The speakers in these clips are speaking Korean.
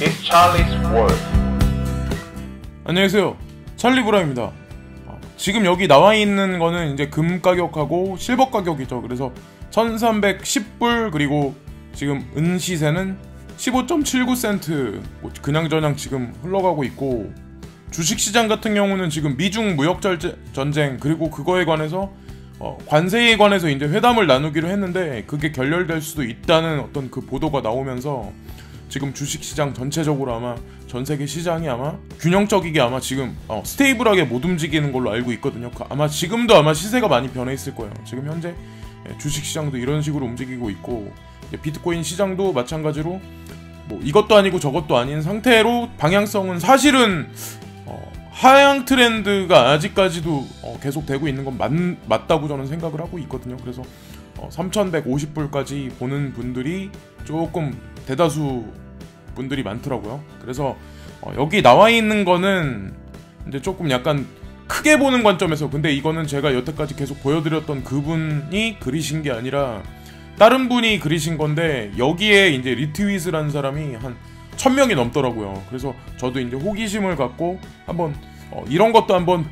It's Charlie's World. 안녕하세요, 찰리브라입니다. 지금 여기 나와 있는 거는 이제 금 가격하고 실버 가격이죠. 그래서 1310불, 그리고 지금 은 시세는 15.79센트 그냥저냥 지금 흘러가고 있고, 주식시장 같은 경우는 지금 미중 무역 전쟁 그리고 그거에 관해서 관세에 관해서 이제 회담을 나누기로 했는데 그게 결렬될 수도 있다는 어떤 그 보도가 나오면서 지금 주식시장 전체적으로 아마 전세계 시장이 아마 균형적이게 아마 지금 스테이블하게 못 움직이는 걸로 알고 있거든요. 아마 지금도 아마 시세가 많이 변해 있을 거예요. 지금 현재 주식시장도 이런 식으로 움직이고 있고, 비트코인 시장도 마찬가지로 뭐 이것도 아니고 저것도 아닌 상태로 방향성은 사실은 하향 트렌드가 아직까지도 계속 되고 있는 건 맞다고 저는 생각을 하고 있거든요. 그래서 3150불까지 보는 분들이 조금 대다수 분들이 많더라고요. 그래서 여기 나와 있는 거는 이제 조금 약간 크게 보는 관점에서, 근데 이거는 제가 여태까지 계속 보여드렸던 그분이 그리신 게 아니라 다른 분이 그리신 건데, 여기에 이제 리트윗을 한 사람이 한 1000명이 넘더라고요. 그래서 저도 이제 호기심을 갖고 한번 이런 것도 한번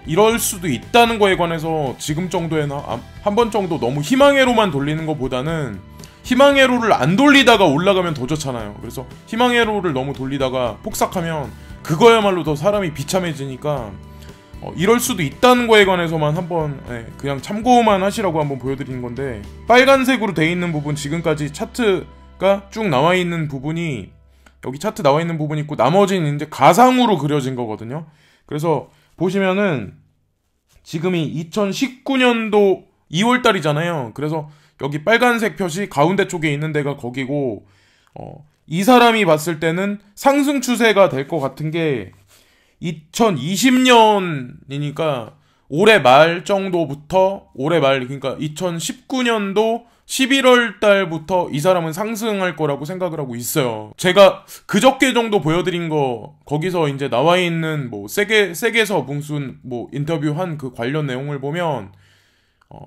이럴 수도 있다는 거에 관해서 지금 정도에나 한 번 정도 너무 희망회로만 돌리는 것보다는 희망회로를 안 돌리다가 올라가면 더 좋잖아요. 그래서 희망회로를 너무 돌리다가 폭삭하면 그거야말로 더 사람이 비참해지니까 이럴 수도 있다는 거에 관해서만 한번 그냥 참고만 하시라고 한번 보여드리는 건데, 빨간색으로 돼 있는 부분, 지금까지 차트가 쭉 나와 있는 부분이 여기 차트 나와 있는 부분이 있고, 나머지는 이제 가상으로 그려진 거거든요. 그래서 보시면은 지금이 2019년도 2월달이잖아요. 그래서 여기 빨간색 표시 가운데 쪽에 있는 데가 거기고, 이 사람이 봤을 때는 상승 추세가 될 것 같은 게 2020년이니까 올해 말 정도부터, 올해 말 그러니까 2019년도 11월 달부터 이 사람은 상승할 거라고 생각을 하고 있어요. 제가 그저께 정도 보여드린 거, 거기서 이제 나와 있는 뭐 세계서 뭉순 뭐 인터뷰한 그 관련 내용을 보면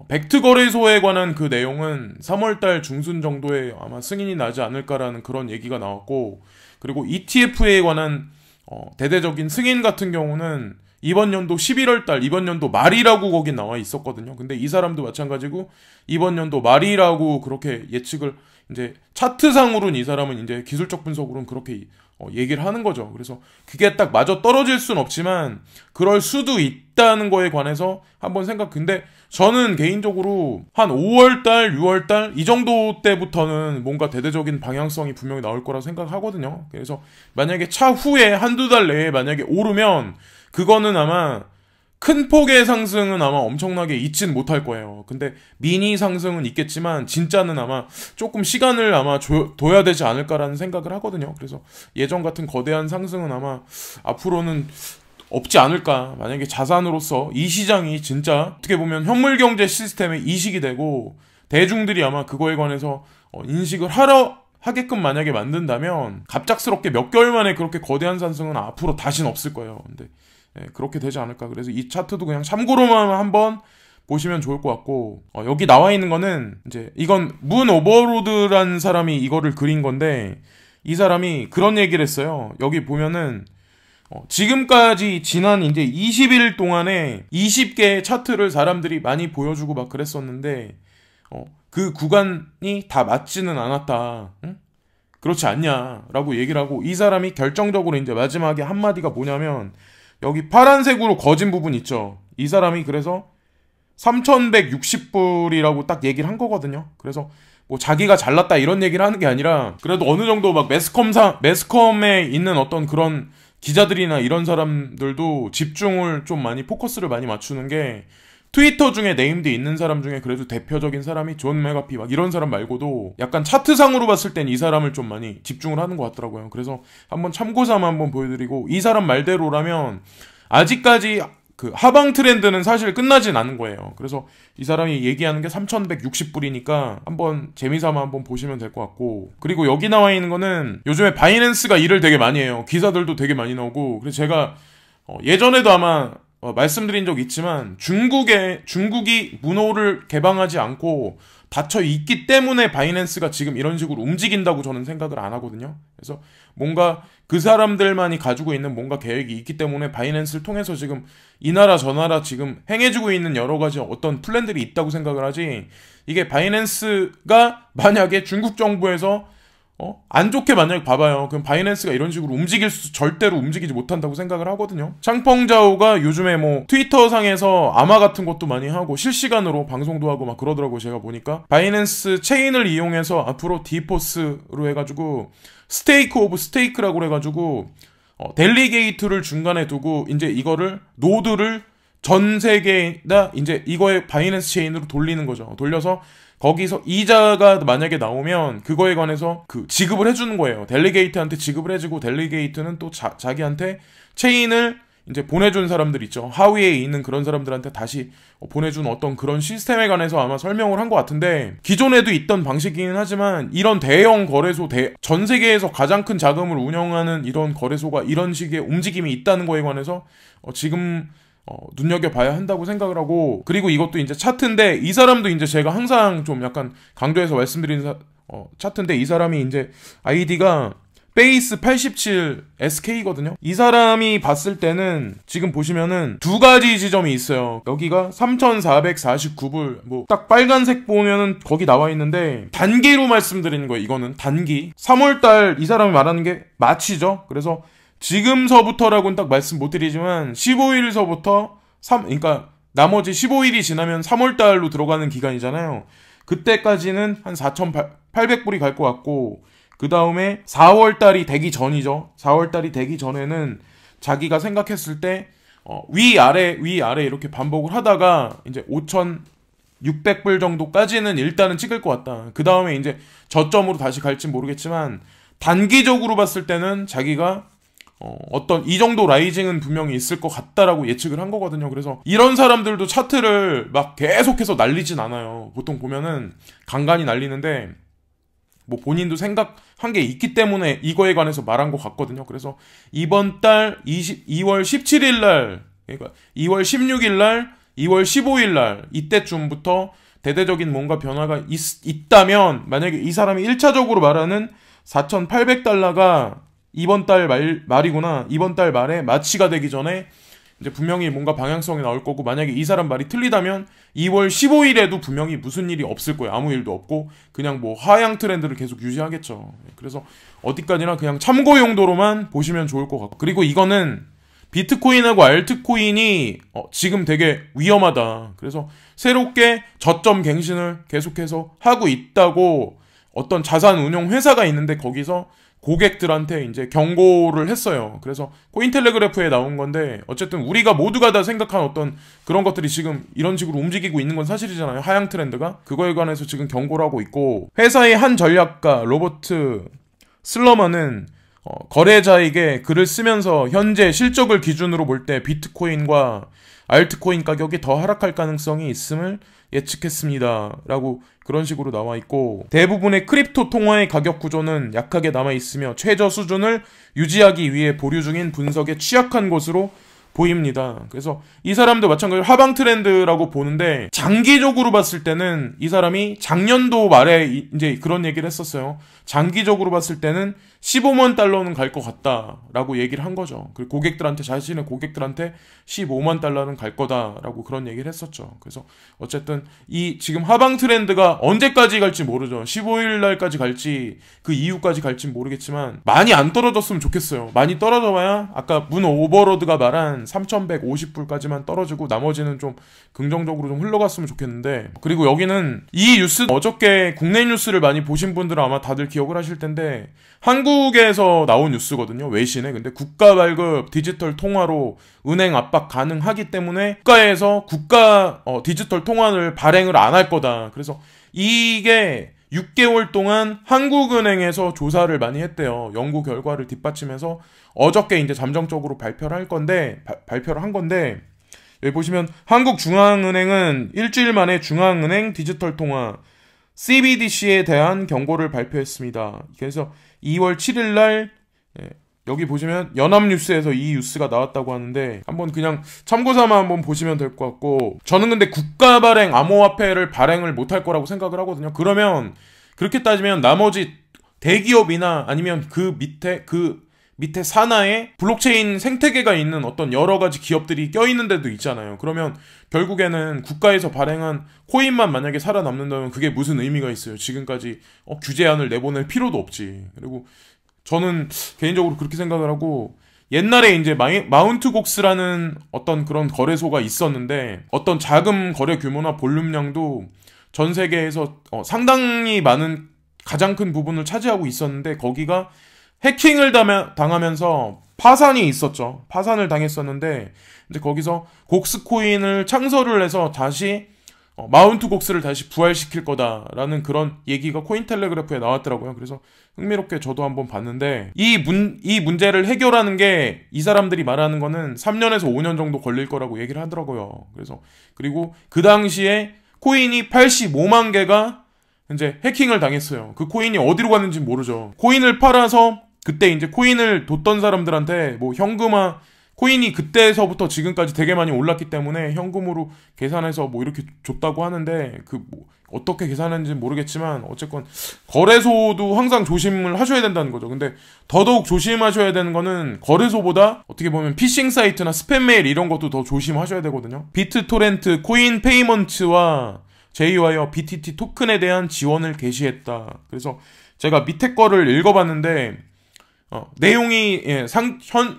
벡트 거래소에 관한 그 내용은 3월 달 중순 정도에 아마 승인이 나지 않을까라는 그런 얘기가 나왔고, 그리고 ETF에 관한 대대적인 승인 같은 경우는 이번 연도 11월 달, 이번 연도 말이라고 거기 나와 있었거든요. 근데 이 사람도 마찬가지고 이번 연도 말이라고 그렇게 예측을, 이제 차트상으로는 이 사람은 이제 기술적 분석으로는 그렇게 얘기를 하는 거죠. 그래서 그게 딱 맞아 떨어질 순 없지만 그럴 수도 있다는 거에 관해서 한번 근데 저는 개인적으로 한 5월달, 6월달 이 정도 때부터는 뭔가 대대적인 방향성이 분명히 나올 거라고 생각하거든요. 그래서 만약에 차후에 한두 달 내에 만약에 오르면 그거는 아마 큰 폭의 상승은 아마 엄청나게 있진 못할 거예요. 근데 미니 상승은 있겠지만 진짜는 아마 조금 시간을 아마 둬야 되지 않을까라는 생각을 하거든요. 그래서 예전 같은 거대한 상승은 아마 앞으로는 없지 않을까. 만약에 자산으로서 이 시장이 진짜 어떻게 보면 현물경제 시스템의 이식이 되고 대중들이 아마 그거에 관해서 인식을 하게끔 만약에 만든다면 갑작스럽게 몇 개월 만에 그렇게 거대한 상승은 앞으로 다시는 없을 거예요. 근데 그렇게 되지 않을까. 그래서 이 차트도 그냥 참고로만 한번 보시면 좋을 것 같고, 여기 나와 있는 거는 이제 이건 문 오버로드라는 사람이 이거를 그린 건데, 이 사람이 그런 얘기를 했어요. 여기 보면은 지금까지 지난 이제 20일 동안에 20개의 차트를 사람들이 많이 보여주고 막 그랬었는데 그 구간이 다 맞지는 않았다. 응? 그렇지 않냐라고 얘기를 하고, 이 사람이 결정적으로 이제 마지막에 한마디가 뭐냐면, 여기 파란색으로 거진 부분 있죠. 이 사람이 그래서 3160불이라고 딱 얘기를 한 거거든요. 그래서 뭐 자기가 잘났다 이런 얘기를 하는 게 아니라, 그래도 어느 정도 막 매스컴에 있는 어떤 그런 기자들이나 이런 사람들도 집중을 좀 많이, 포커스를 많이 맞추는 게, 트위터 중에 네임드 있는 사람 중에 그래도 대표적인 사람이 존 메가피 막 이런 사람 말고도 약간 차트상으로 봤을 땐 이 사람을 좀 많이 집중을 하는 것 같더라고요. 그래서 한번 참고삼아 한번 보여드리고, 이 사람 말대로라면 아직까지 그 하방 트렌드는 사실 끝나진 않은 거예요. 그래서 이 사람이 얘기하는 게 3160불이니까 한번 재미삼아 한번 보시면 될 것 같고, 그리고 여기 나와 있는 거는 요즘에 바이낸스가 일을 되게 많이 해요. 기사들도 되게 많이 나오고, 그래서 제가 예전에도 아마 말씀드린 적 있지만 중국이 문호를 개방하지 않고 닫혀 있기 때문에 바이낸스가 지금 이런 식으로 움직인다고 저는 생각을 안 하거든요. 그래서 뭔가 그 사람들만이 가지고 있는 뭔가 계획이 있기 때문에 바이낸스를 통해서 지금 이 나라 저 나라 지금 행해지고 있는 여러 가지 어떤 플랜들이 있다고 생각을 하지, 이게 바이낸스가 만약에 중국 정부에서 안 좋게 만약에 봐봐요. 그럼 바이낸스가 이런 식으로 절대로 움직이지 못한다고 생각을 하거든요. 창펑자오가 요즘에 뭐 트위터 상에서 아마 같은 것도 많이 하고 실시간으로 방송도 하고 막 그러더라고요. 제가 보니까 바이낸스 체인을 이용해서 앞으로 디포스로 해가지고 스테이크 오브 스테이크라고 해가지고 델리게이트를 중간에 두고 이제 이거를 노드를 전 세계에다 이제 이거에 바이낸스 체인으로 돌리는 거죠. 돌려서 거기서 이자가 만약에 나오면 그거에 관해서 지급을 해주는 거예요. 델리게이트한테 지급을 해주고, 델리게이트는 또 자기한테 체인을 이제 보내준 사람들 있죠. 하위에 있는 그런 사람들한테 다시 보내준 어떤 그런 시스템에 관해서 아마 설명을 한 것 같은데, 기존에도 있던 방식이긴 하지만 이런 대형 거래소, 전 세계에서 가장 큰 자금을 운영하는 이런 거래소가 이런 식의 움직임이 있다는 거에 관해서 지금 눈여겨봐야 한다고 생각을 하고, 그리고 이것도 이제 차트인데, 이 사람도 이제 제가 항상 좀 약간 강조해서 말씀드린 차트인데, 이 사람이 이제 아이디가 베이스 87 SK거든요. 이 사람이 봤을 때는 지금 보시면은 두 가지 지점이 있어요. 여기가 3,449불, 뭐 딱 빨간색 보면은 거기 나와 있는데, 단기로 말씀드리는 거예요. 이거는 단기 3월달 이 사람이 말하는 게 마치죠. 그래서 지금서부터라고는 딱 말씀 못 드리지만 15일서부터 그러니까 나머지 15일이 지나면 3월달로 들어가는 기간이잖아요. 그때까지는 한 4,800불이 갈 것 같고, 그 다음에 4월달이 되기 전이죠. 4월달이 되기 전에는 자기가 생각했을 때 위아래 이렇게 반복을 하다가 이제 5,600불 정도까지는 일단은 찍을 것 같다. 그 다음에 이제 저점으로 다시 갈진 모르겠지만, 단기적으로 봤을 때는 자기가 어떤 이 정도 라이징은 분명히 있을 것 같다라고 예측을 한 거거든요. 그래서 이런 사람들도 차트를 막 계속해서 날리진 않아요. 보통 보면은 간간히 날리는데, 뭐 본인도 생각한 게 있기 때문에 이거에 관해서 말한 것 같거든요. 그래서 이번 달 2월 17일 날, 그러니까 2월 16일 날, 2월 15일 날 이때쯤부터 대대적인 뭔가 변화가 있다면, 만약에 이 사람이 1차적으로 말하는 4,800달러가 이번 달 말이구나, 이번 달 말에 마치가 되기 전에 이제 분명히 뭔가 방향성이 나올 거고, 만약에 이 사람 말이 틀리다면 2월 15일에도 분명히 무슨 일이 없을 거예요. 아무 일도 없고 그냥 뭐 하향 트렌드를 계속 유지하겠죠. 그래서 어디까지나 그냥 참고 용도로만 보시면 좋을 것 같고, 그리고 이거는 비트코인하고 알트코인이 지금 되게 위험하다. 그래서 새롭게 저점 갱신을 계속해서 하고 있다고 어떤 자산 운용 회사가 있는데, 거기서 고객들한테 이제 경고를 했어요. 그래서 코인텔레그래프에 나온 건데, 어쨌든 우리가 모두가 다 생각한 어떤 그런 것들이 지금 이런 식으로 움직이고 있는 건 사실이잖아요. 하향 트렌드가. 그거에 관해서 지금 경고를 하고 있고, 회사의 한 전략가 로버트 슬러먼은 거래자에게 글을 쓰면서 현재 실적을 기준으로 볼 때 비트코인과 알트코인 가격이 더 하락할 가능성이 있음을 예측했습니다. 라고 그런 식으로 나와 있고, 대부분의 크립토 통화의 가격 구조는 약하게 남아 있으며 최저 수준을 유지하기 위해 보류 중인 분석에 취약한 것으로 보입니다. 그래서 이 사람도 마찬가지로 하방 트렌드라고 보는데, 장기적으로 봤을 때는 이 사람이 작년도 말에 이제 그런 얘기를 했었어요. 장기적으로 봤을 때는 15만 달러는 갈 것 같다라고 얘기를 한 거죠. 그리고 자신의 고객들한테 15만 달러는 갈 거다라고 그런 얘기를 했었죠. 그래서 어쨌든 이 지금 하방 트렌드가 언제까지 갈지 모르죠. 15일 날까지 갈지 그 이후까지 갈지 모르겠지만, 많이 안 떨어졌으면 좋겠어요. 많이 떨어져봐야 아까 문 오버로드가 말한 3,150불까지만 떨어지고 나머지는 좀 긍정적으로 좀 흘러갔으면 좋겠는데, 그리고 여기는 이 뉴스, 어저께 국내 뉴스를 많이 보신 분들은 아마 다들 기억을 하실 텐데, 한국에서 나온 뉴스거든요. 외신에. 근데 국가 발급 디지털 통화로 은행 압박 가능하기 때문에 국가에서 디지털 통화를 발행을 안 할 거다. 그래서 이게 6개월 동안 한국은행에서 조사를 많이 했대요. 연구 결과를 뒷받침해서 어저께 이제 잠정적으로 발표를 한 건데, 여기 보시면 한국중앙은행은 일주일 만에 중앙은행 디지털 통화 CBDC에 대한 경고를 발표했습니다. 그래서 2월 7일 날 여기 보시면 연합뉴스에서 이 뉴스가 나왔다고 하는데 한번 그냥 참고삼아 한번 보시면 될 것 같고, 저는 근데 국가 발행 암호화폐를 발행을 못할 거라고 생각을 하거든요. 그러면 그렇게 따지면 나머지 대기업이나 아니면 그 밑에 산하에 블록체인 생태계가 있는 어떤 여러 가지 기업들이 껴있는 데도 있잖아요. 그러면 결국에는 국가에서 발행한 코인만 만약에 살아남는다면 그게 무슨 의미가 있어요. 지금까지 규제안을 내보낼 필요도 없지. 그리고 저는 개인적으로 그렇게 생각을 하고, 옛날에 이제 마운트곡스라는 어떤 그런 거래소가 있었는데 어떤 자금 거래 규모나 볼륨량도 전 세계에서 상당히 많은 가장 큰 부분을 차지하고 있었는데, 거기가 해킹을 당하면서 파산이 있었죠. 파산을 당했었는데 이제 거기서 곡스코인을 창설을 해서 다시 마운트곡스를 다시 부활시킬 거다라는 그런 얘기가 코인텔레그래프에 나왔더라고요. 그래서 흥미롭게 저도 한번 봤는데, 이 문제를 해결하는 게 이 사람들이 말하는 거는 3년에서 5년 정도 걸릴 거라고 얘기를 하더라고요. 그리고 그 당시에 코인이 85만 개가 이제 해킹을 당했어요. 그 코인이 어디로 갔는지 모르죠. 코인을 팔아서 그때 이제 코인을 뒀던 사람들한테 뭐 현금화, 코인이 그때서부터 지금까지 되게 많이 올랐기 때문에 현금으로 계산해서 뭐 이렇게 줬다고 하는데, 뭐 어떻게 계산했는지 모르겠지만 어쨌건 거래소도 항상 조심을 하셔야 된다는 거죠. 근데 더더욱 조심하셔야 되는 거는 거래소보다 어떻게 보면 피싱 사이트나 스팸 메일 이런 것도 더 조심하셔야 되거든요. 비트토렌트 코인 페이먼트와 제이와이어 BTT 토큰에 대한 지원을 개시했다. 그래서 제가 밑에 거를 읽어봤는데 내용이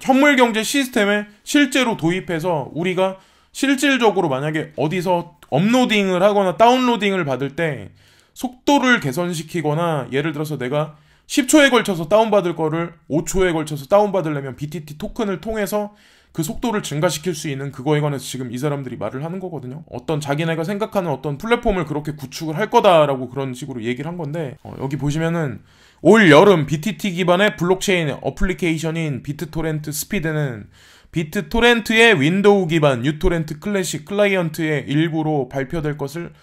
현물 경제 시스템에 실제로 도입해서 우리가 실질적으로 만약에 어디서 업로딩을 하거나 다운로딩을 받을 때 속도를 개선시키거나, 예를 들어서 내가 10초에 걸쳐서 다운받을 거를 5초에 걸쳐서 다운받으려면 BTT 토큰을 통해서 그 속도를 증가시킬 수 있는 그거에 관해서 지금 이 사람들이 말을 하는 거거든요. 어떤 자기네가 생각하는 어떤 플랫폼을 그렇게 구축을 할 거다라고 그런 식으로 얘기를 한 건데, 여기 보시면은 올 여름 BTT 기반의 블록체인 어플리케이션인 비트토렌트 스피드는 비트토렌트의 윈도우 기반 유토렌트 클래식 클라이언트의 일부로 발표될 것을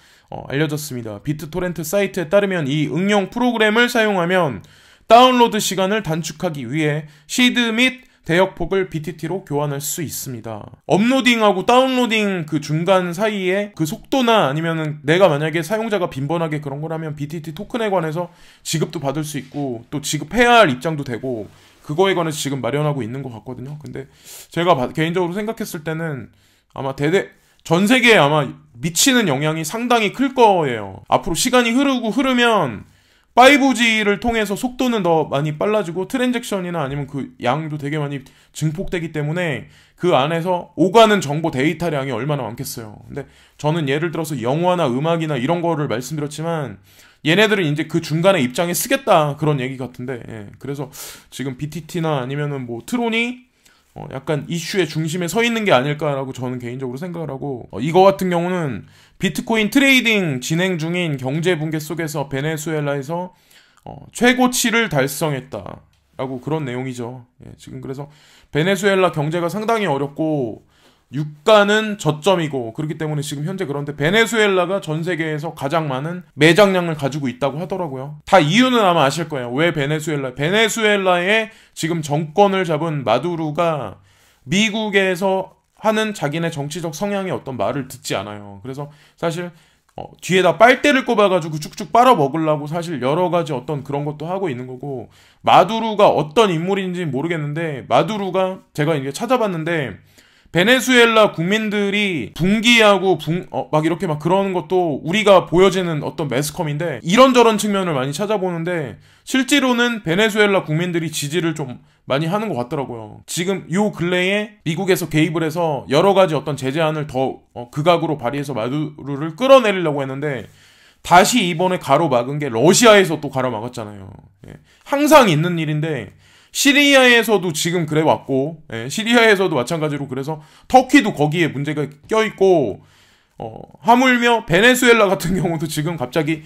알려졌습니다. 비트토렌트 사이트에 따르면 이 응용 프로그램을 사용하면 다운로드 시간을 단축하기 위해 시드 및 대역폭을 BTT로 교환할 수 있습니다. 업로딩하고 다운로딩 그 중간 사이에 그 속도나 아니면은 내가 만약에 사용자가 빈번하게 그런 거라면 BTT 토큰에 관해서 지급도 받을 수 있고 또 지급해야 할 입장도 되고, 그거에 관해서 지금 마련하고 있는 것 같거든요. 근데 제가 개인적으로 생각했을 때는 아마 전 세계에 아마 미치는 영향이 상당히 클 거예요. 앞으로 시간이 흐르면 5G를 통해서 속도는 더 많이 빨라지고 트랜잭션이나 아니면 그 양도 되게 많이 증폭되기 때문에 그 안에서 오가는 정보 데이터량이 얼마나 많겠어요. 근데 저는 예를 들어서 영화나 음악이나 이런 거를 말씀드렸지만 얘네들은 이제 그 중간에 입장에 쓰겠다 그런 얘기 같은데, 그래서 지금 BTT나 아니면은 뭐 트론이 약간 이슈의 중심에 서 있는 게 아닐까라고 저는 개인적으로 생각을 하고, 이거 같은 경우는 비트코인 트레이딩 진행 중인 경제 붕괴 속에서 베네수엘라에서 최고치를 달성했다라고 그런 내용이죠. 지금 그래서 베네수엘라 경제가 상당히 어렵고 유가는 저점이고 그렇기 때문에 지금 현재, 그런데 베네수엘라가 전 세계에서 가장 많은 매장량을 가지고 있다고 하더라고요. 다 이유는 아마 아실 거예요. 왜 베네수엘라에 지금 정권을 잡은 마두로가 미국에서 하는 자기네 정치적 성향의 어떤 말을 듣지 않아요. 그래서 사실 뒤에다 빨대를 꼽아가지고 쭉쭉 빨아먹으려고 사실 여러 가지 어떤 그런 것도 하고 있는 거고, 마두로가 어떤 인물인지 모르겠는데 마두로가 제가 이제 찾아봤는데 베네수엘라 국민들이 분기하고 막 이렇게 막 그러는 것도 우리가 보여지는 어떤 매스컴인데, 이런저런 측면을 많이 찾아보는데 실제로는 베네수엘라 국민들이 지지를 좀 많이 하는 것 같더라고요. 지금 요 근래에 미국에서 개입을 해서 여러 가지 어떤 제재안을 더 극악으로 발휘해서 마두로를 끌어내리려고 했는데 다시 이번에 가로막은 게 러시아에서 또 가로막았잖아요. 항상 있는 일인데 시리아에서도 지금 그래 왔고, 시리아에서도 마찬가지로, 그래서 터키도 거기에 문제가 껴있고, 하물며 베네수엘라 같은 경우도 지금 갑자기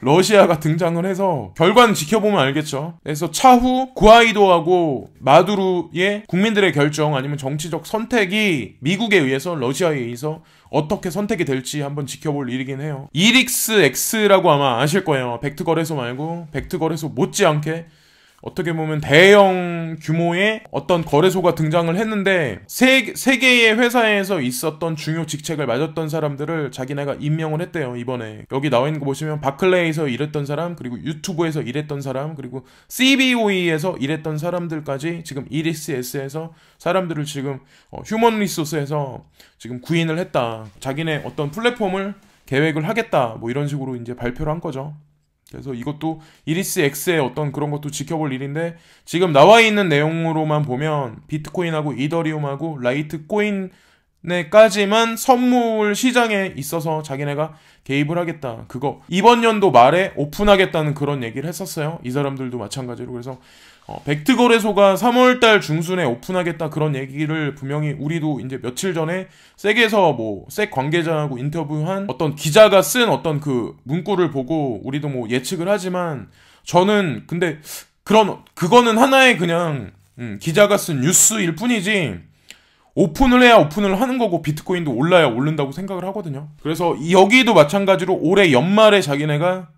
러시아가 등장을 해서 결과는 지켜보면 알겠죠. 그래서 차후 구아이도하고 마두로의 국민들의 결정 아니면 정치적 선택이 미국에 의해서 러시아에 의해서 어떻게 선택이 될지 한번 지켜볼 일이긴 해요. 이릭스 X라고 아마 아실 거예요. 벡트 거래소 말고 벡트 거래소 못지않게 어떻게 보면 대형 규모의 어떤 거래소가 등장을 했는데 세 개의 회사에서 있었던 중요 직책을 맡았던 사람들을 자기네가 임명을 했대요. 이번에 여기 나와 있는 거 보시면 바클레이에서 일했던 사람, 그리고 유튜브에서 일했던 사람, 그리고 CBOE에서 일했던 사람들까지 지금 이리스에서 사람들을 지금 휴먼 리소스에서 지금 구인을 했다. 자기네 어떤 플랫폼을 계획을 하겠다. 뭐 이런 식으로 이제 발표를 한 거죠. 그래서 이것도 이리스 X의 어떤 그런 것도 지켜볼 일인데, 지금 나와 있는 내용으로만 보면 비트코인하고 이더리움하고 라이트코인에까지만 선물 시장에 있어서 자기네가 개입을 하겠다. 그거 이번 연도 말에 오픈하겠다는 그런 얘기를 했었어요. 이 사람들도 마찬가지로. 그래서 벡트 거래소가 3월달 중순에 오픈하겠다 그런 얘기를 분명히 우리도 이제 며칠 전에 섹에서 섹 관계자하고 인터뷰한 어떤 기자가 쓴 어떤 그 문구를 보고 우리도 예측을 하지만, 저는 근데 그거는 하나의 그냥 기자가 쓴 뉴스일 뿐이지, 오픈을 해야 오픈을 하는 거고 비트코인도 올라야 오른다고 생각을 하거든요. 그래서 여기도 마찬가지로 올해 연말에 자기네가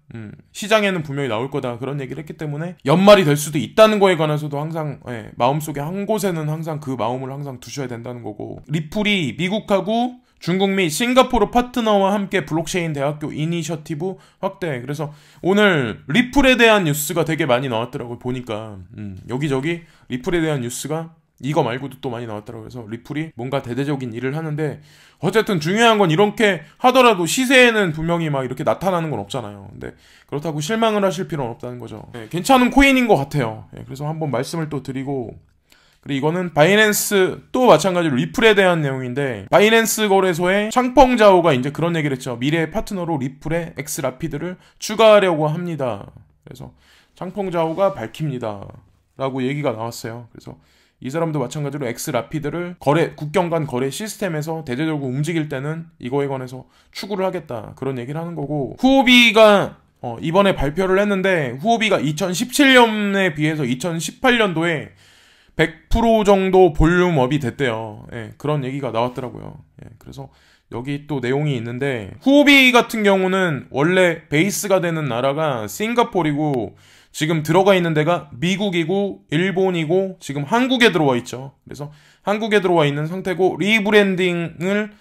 시장에는 분명히 나올 거다 그런 얘기를 했기 때문에 연말이 될 수도 있다는 거에 관해서도 항상 마음속에 한 곳에는 항상 그 마음을 항상 두셔야 된다는 거고, 리플이 미국하고 중국 및 싱가포르 파트너와 함께 블록체인 대학교 이니셔티브 확대. 그래서 오늘 리플에 대한 뉴스가 되게 많이 나왔더라고요. 보니까 여기저기 리플에 대한 뉴스가 이거 말고도 또 많이 나왔더라고요. 그래서 리플이 뭔가 대대적인 일을 하는데, 어쨌든 중요한 건 이렇게 하더라도 시세에는 분명히 막 이렇게 나타나는 건 없잖아요. 근데 그렇다고 실망을 하실 필요는 없다는 거죠. 괜찮은 코인인 것 같아요. 그래서 한번 말씀을 또 드리고, 그리고 이거는 바이낸스 또 마찬가지로 리플에 대한 내용인데, 바이낸스 거래소의 창펑자오가 이제 그런 얘기를 했죠. 미래의 파트너로 리플의 엑스라피드를 추가하려고 합니다. 그래서 창펑자오가 밝힙니다 라고 얘기가 나왔어요. 그래서 이 사람도 마찬가지로 엑스라피드를 국경 간 거래 시스템에서 대대적으로 움직일 때는 이거에 관해서 추구를 하겠다 그런 얘기를 하는 거고, 후오비가 이번에 발표를 했는데, 후오비가 2017년에 비해서 2018년도에 100% 정도 볼륨업이 됐대요. 그런 얘기가 나왔더라고요. 그래서 여기 또 내용이 있는데, 후오비 같은 경우는 원래 베이스가 되는 나라가 싱가포르이고, 지금 들어가 있는 데가 미국이고 일본이고 지금 한국에 들어와 있죠. 그래서 한국에 들어와 있는 상태고 리브랜딩을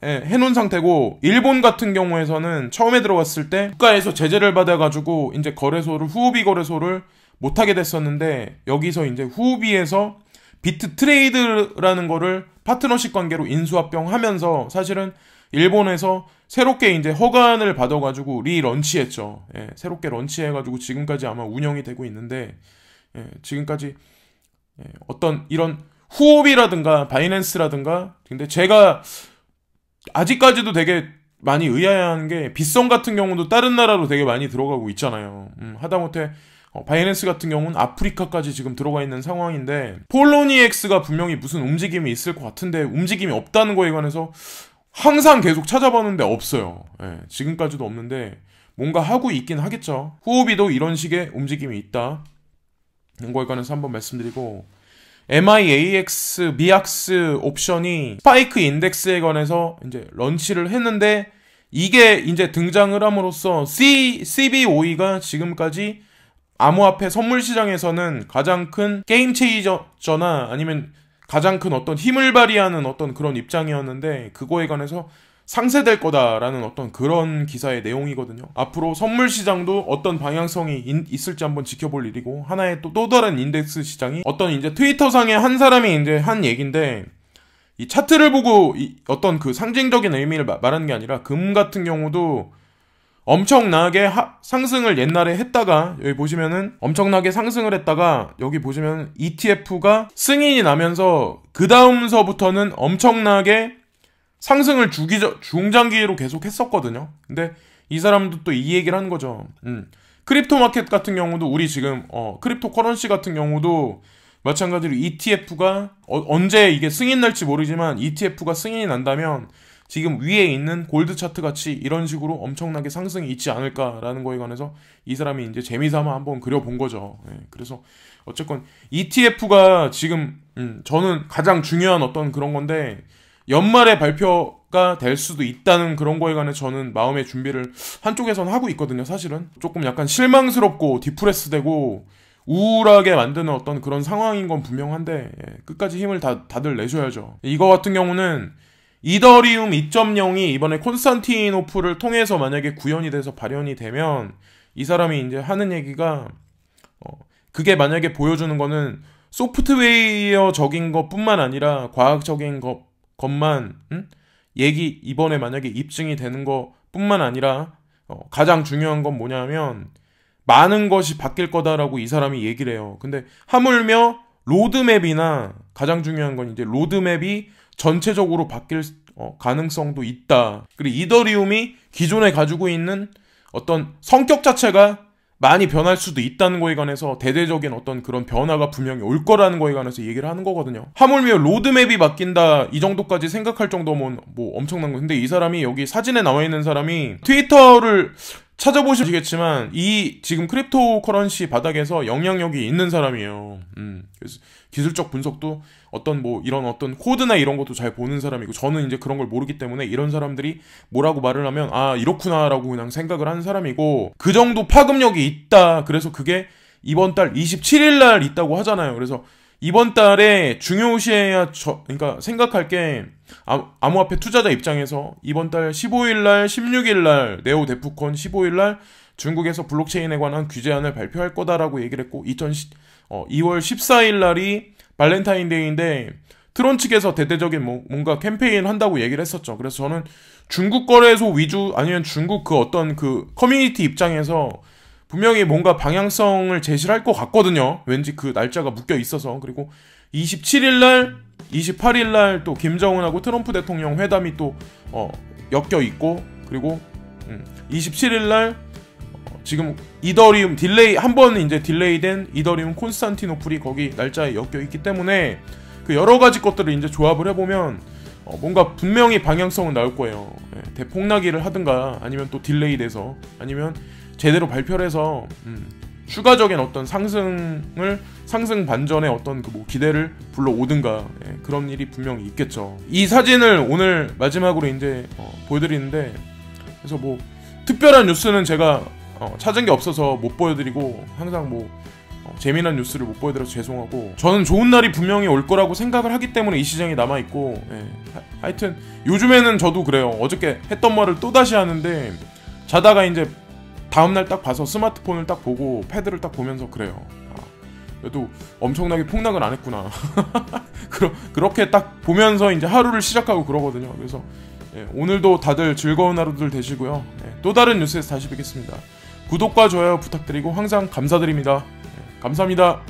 해놓은 상태고, 일본 같은 경우에서는 처음에 들어갔을 때 국가에서 제재를 받아가지고 이제 후오비 거래소를 못하게 됐었는데, 여기서 이제 후오비에서 비트 트레이드라는 거를 파트너십 관계로 인수합병하면서 사실은 일본에서 새롭게 이제 허가를 받아가지고 리런치했죠. 새롭게 런치해가지고 지금까지 아마 운영이 되고 있는데, 지금까지 어떤 이런 후오비라든가 바이낸스라든가, 근데 제가 아직까지도 되게 많이 의아해하는 게, 빗성 같은 경우도 다른 나라로 되게 많이 들어가고 있잖아요. 하다못해 바이낸스 같은 경우는 아프리카까지 지금 들어가 있는 상황인데, 폴로니엑스가 분명히 무슨 움직임이 있을 것 같은데 움직임이 없다는 거에 관해서 항상 계속 찾아봤는데 없어요. 지금까지도 없는데 뭔가 하고 있긴 하겠죠. 후오비도 이런 식의 움직임이 있다. 이런 거에 관해서 한번 말씀드리고, MIAX 미악스 옵션이 스파이크 인덱스에 관해서 이제 런치를 했는데, 이게 이제 등장을 함으로써 CBOE가 지금까지 암호화폐 선물 시장에서는 가장 큰 게임 체인저나 아니면 가장 큰 어떤 힘을 발휘하는 어떤 그런 입장이었는데, 그거에 관해서 상쇄될 거다라는 어떤 그런 기사의 내용이거든요. 앞으로 선물 시장도 어떤 방향성이 있을지 한번 지켜볼 일이고, 하나의 또 다른 인덱스 시장이 어떤 이제 트위터상의 한 사람이 이제 한 얘기인데, 이 차트를 보고 어떤 그 상징적인 의미를 말하는 게 아니라, 금 같은 경우도 엄청나게 상승을 옛날에 했다가, 여기 보시면은 엄청나게 상승을 했다가, 여기 보시면 ETF가 승인이 나면서 그 다음서부터는 엄청나게 상승을 중장기로 계속 했었거든요. 근데 이 사람도 또 이 얘기를 하는 거죠. 크립토 마켓 같은 경우도, 우리 지금 크립토 커런시 같은 경우도 마찬가지로 ETF가 언제 이게 승인 날지 모르지만, ETF가 승인이 난다면 지금 위에 있는 골드 차트 같이 이런 식으로 엄청나게 상승이 있지 않을까라는 거에 관해서 이 사람이 이제 재미삼아 한번 그려본 거죠. 그래서 어쨌건 ETF가 지금 저는 가장 중요한 어떤 그런 건데, 연말에 발표가 될 수도 있다는 그런 거에 관해 저는 마음의 준비를 한쪽에선 하고 있거든요. 사실은 조금 약간 실망스럽고 디프레스되고, 우울하게 만드는 어떤 그런 상황인 건 분명한데 끝까지 힘을 다들 내셔야죠. 이거 같은 경우는 이더리움 2.0이 이번에 콘스탄티노플을 통해서 만약에 구현이 돼서 발현이 되면 이 사람이 이제 하는 얘기가 그게 만약에 보여주는 거는 소프트웨어적인 것뿐만 아니라 과학적인 것만 얘기 이번에 만약에 입증이 되는 것뿐만 아니라 가장 중요한 건 뭐냐면 많은 것이 바뀔 거다라고 이 사람이 얘기를 해요. 근데 하물며 로드맵이나 가장 중요한 건 이제 로드맵이 전체적으로 바뀔 가능성도 있다. 그리고 이더리움이 기존에 가지고 있는 어떤 성격 자체가 많이 변할 수도 있다는 거에 관해서 대대적인 어떤 그런 변화가 분명히 올 거라는 거에 관해서 얘기를 하는 거거든요. 하물며 로드맵이 바뀐다 이 정도까지 생각할 정도면 뭐 엄청난 거. 근데 이 사람이 여기 사진에 나와 있는 사람이 트위터를 찾아보시겠지만 이 지금 크립토 커런시 바닥에서 영향력이 있는 사람이에요. 그래서 기술적 분석도 어떤 뭐 이런 어떤 코드나 이런 것도 잘 보는 사람이고, 저는 이제 그런 걸 모르기 때문에 이런 사람들이 뭐라고 말을 하면 아 이렇구나라고 그냥 생각을 하는 사람이고, 그 정도 파급력이 있다. 그래서 그게 이번 달 27일 날 있다고 하잖아요. 그래서 이번 달에 중요시해야 그러니까 생각할 게 암호화폐 투자자 입장에서 이번 달 15일 날, 16일 날 네오 데프콘 15일 날 중국에서 블록체인에 관한 규제안을 발표할 거다라고 얘기를 했고, 2월 14일 날이 발렌타인데이인데 트론 측에서 대대적인 뭔가 캠페인 한다고 얘기를 했었죠. 그래서 저는 중국 거래소 위주 아니면 중국 그 어떤 그 커뮤니티 입장에서 분명히 뭔가 방향성을 제시를 할 것 같거든요. 왠지 그 날짜가 묶여 있어서. 그리고 27일 날, 28일 날 또 김정은하고 트럼프 대통령 회담이 또 엮여 있고, 그리고 27일 날 지금 이더리움 딜레이 한 번 이제 딜레이된 이더리움 콘스탄티노플이 거기 날짜에 엮여 있기 때문에 그 여러 가지 것들을 이제 조합을 해보면 뭔가 분명히 방향성은 나올 거예요. 대폭락기를 하든가 아니면 또 딜레이 돼서 아니면 제대로 발표를 해서 추가적인 어떤 상승 반전의 어떤 그 뭐 기대를 불러오든가 그런 일이 분명히 있겠죠. 이 사진을 오늘 마지막으로 이제 보여드리는데, 그래서 뭐 특별한 뉴스는 제가 찾은 게 없어서 못 보여드리고, 항상 뭐 재미난 뉴스를 못 보여드려서 죄송하고, 저는 좋은 날이 분명히 올 거라고 생각을 하기 때문에 이 시장에 남아있고, 하여튼 요즘에는 저도 그래요. 어저께 했던 말을 또다시 하는데 자다가 이제 다음날 딱 봐서 스마트폰을 딱 보고 패드를 딱 보면서 그래요. 그래도 엄청나게 폭락은 안 했구나. 그렇게 딱 보면서 이제 하루를 시작하고 그러거든요. 그래서 오늘도 다들 즐거운 하루들 되시고요. 또 다른 뉴스에서 다시 뵙겠습니다. 구독과 좋아요 부탁드리고 항상 감사드립니다. 감사합니다.